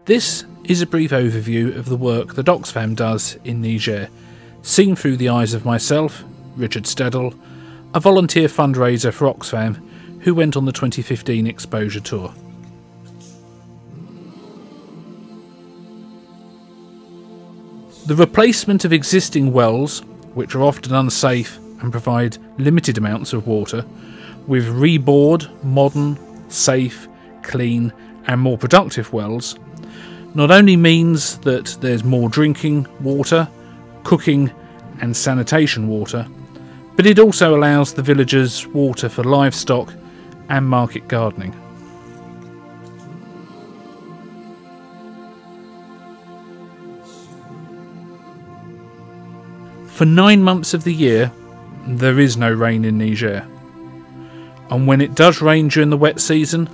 This is a brief overview of the work that Oxfam does in Niger, seen through the eyes of myself, Richard Stedall, a volunteer fundraiser for Oxfam who went on the 2015 exposure tour. The replacement of existing wells, which are often unsafe and provide limited amounts of water, with rebored, modern, safe, clean and more productive wells, not only means that there's more drinking water, cooking and sanitation water, but it also allows the villagers water for livestock and market gardening. For 9 months of the year, there is no rain in Niger, and when it does rain during the wet season,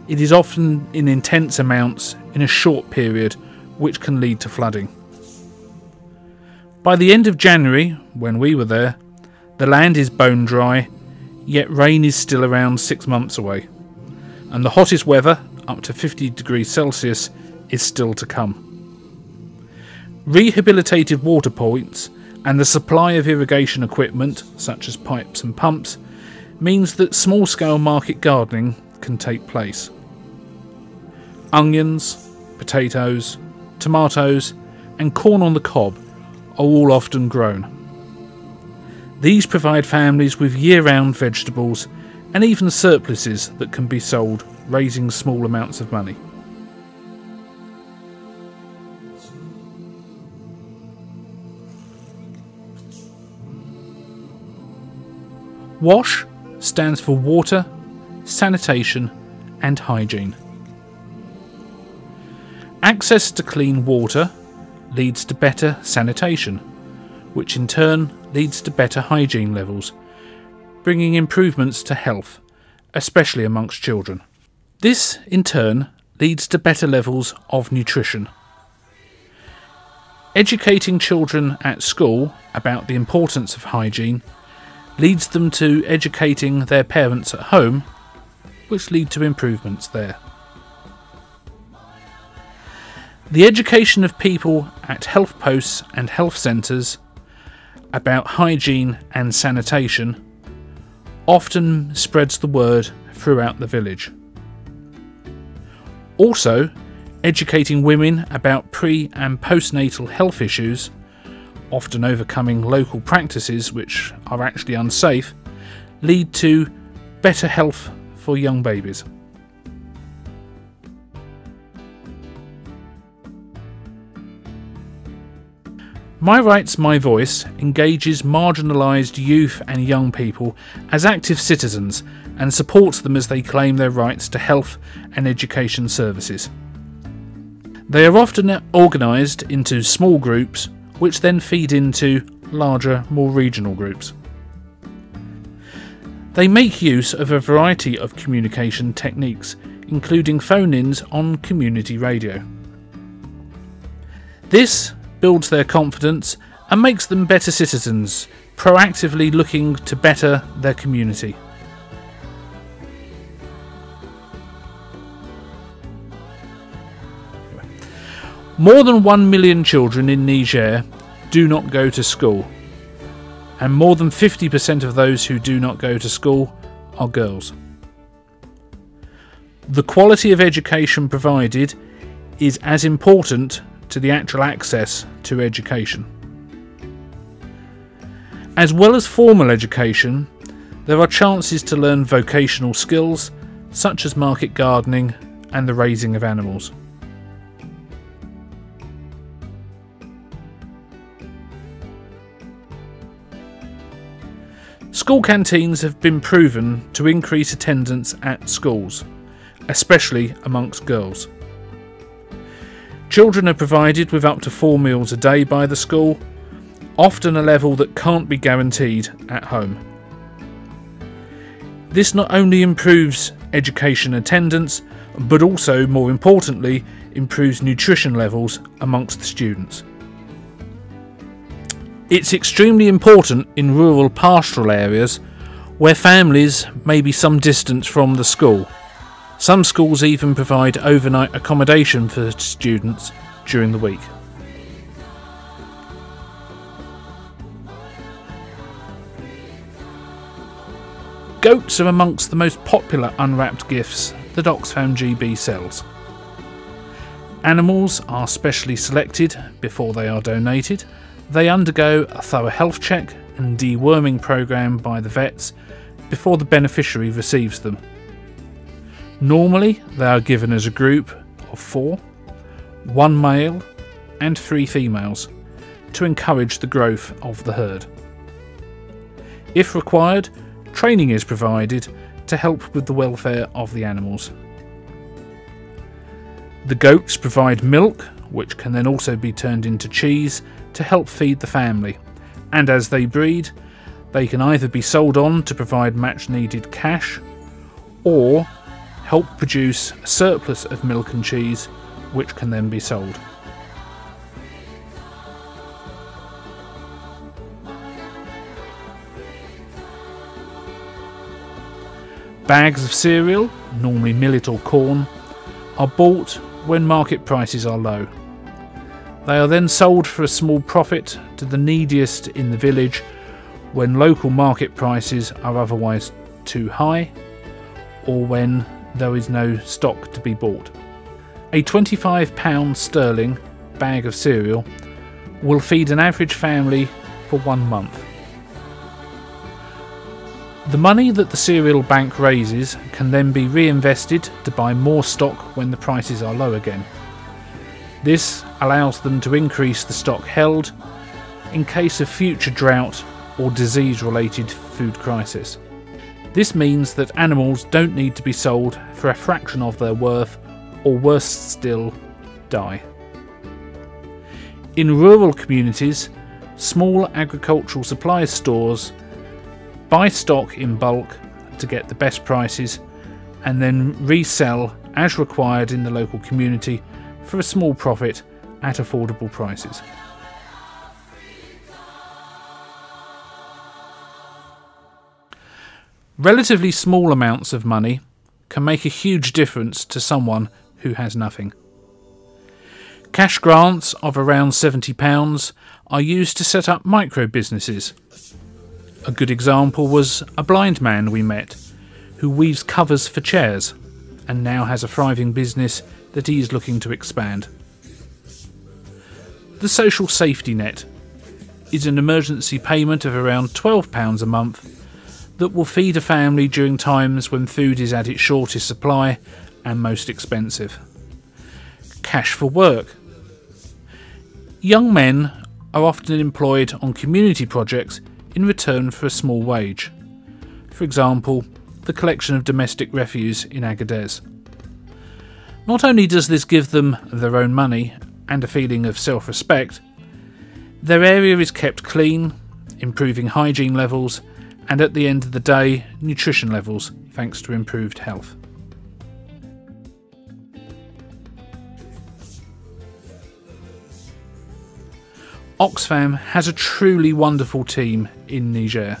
it is often in intense amounts in a short period, which can lead to flooding. By the end of January, when we were there, the land is bone dry, yet rain is still around 6 months away, and the hottest weather, up to 50 degrees Celsius, is still to come. Rehabilitated water points and the supply of irrigation equipment, such as pipes and pumps, means that small-scale market gardening can take place. Onions, potatoes, tomatoes and corn on the cob are all often grown. These provide families with year-round vegetables and even surpluses that can be sold, raising small amounts of money. WASH stands for water, sanitation and hygiene. Access to clean water leads to better sanitation, which in turn leads to better hygiene levels, bringing improvements to health, especially amongst children. This in turn leads to better levels of nutrition. Educating children at school about the importance of hygiene leads them to educating their parents at home, which lead to improvements there. The education of people at health posts and health centres about hygiene and sanitation often spreads the word throughout the village. Also, educating women about pre- and postnatal health issues, often overcoming local practices which are actually unsafe, lead to better health for young babies. My Rights, My Voice engages marginalised youth and young people as active citizens and supports them as they claim their rights to health and education services. They are often organised into small groups which then feed into larger, more regional groups. They make use of a variety of communication techniques, including phone-ins on community radio. This builds their confidence and makes them better citizens, proactively looking to better their community. More than 1 million children in Niger do not go to school, and more than 50% of those who do not go to school are girls. The quality of education provided is as important to the actual access to education. As well as formal education, there are chances to learn vocational skills such as market gardening and the raising of animals. School canteens have been proven to increase attendance at schools, especially amongst girls. Children are provided with up to 4 meals a day by the school, often a level that can't be guaranteed at home. This not only improves education attendance, but also, more importantly, improves nutrition levels amongst the students. It's extremely important in rural pastoral areas where families may be some distance from the school, Some schools even provide overnight accommodation for students during the week. Goats are amongst the most popular unwrapped gifts that Oxfam GB sells. Animals are specially selected before they are donated. They undergo a thorough health check and deworming programme by the vets before the beneficiary receives them. Normally they are given as a group of 4, 1 male and 3 females, to encourage the growth of the herd. If required, training is provided to help with the welfare of the animals. The goats provide milk, which can then also be turned into cheese to help feed the family, and as they breed, they can either be sold on to provide much needed cash, or help produce a surplus of milk and cheese, which can then be sold. Bags of cereal, normally millet or corn, are bought when market prices are low. They are then sold for a small profit to the neediest in the village when local market prices are otherwise too high, or when there is no stock to be bought. A £25 sterling bag of cereal will feed an average family for 1 month. The money that the cereal bank raises can then be reinvested to buy more stock when the prices are low again. This allows them to increase the stock held in case of future drought or disease-related food crisis. This means that animals don't need to be sold for a fraction of their worth, or worse still, die. In rural communities, small agricultural supply stores buy stock in bulk to get the best prices and then resell as required in the local community for a small profit at affordable prices. Relatively small amounts of money can make a huge difference to someone who has nothing. Cash grants of around £70 are used to set up micro businesses. A good example was a blind man we met who weaves covers for chairs and now has a thriving business that he is looking to expand. The social safety net is an emergency payment of around £12 a month that will feed a family during times when food is at its shortest supply and most expensive. Cash for work. Young men are often employed on community projects in return for a small wage. For example, the collection of domestic refuse in Agadez. Not only does this give them their own money and a feeling of self-respect, their area is kept clean, improving hygiene levels and at the end of the day, nutrition levels, thanks to improved health. Oxfam has a truly wonderful team in Niger.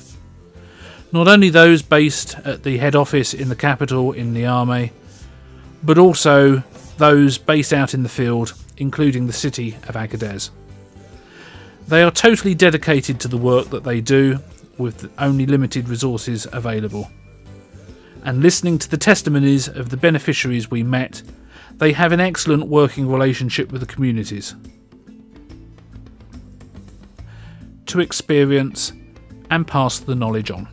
Not only those based at the head office in the capital in Niamey, but also those based out in the field, including the city of Agadez. They are totally dedicated to the work that they do with only limited resources available. And listening to the testimonies of the beneficiaries we met, they have an excellent working relationship with the communities. To experience and pass the knowledge on.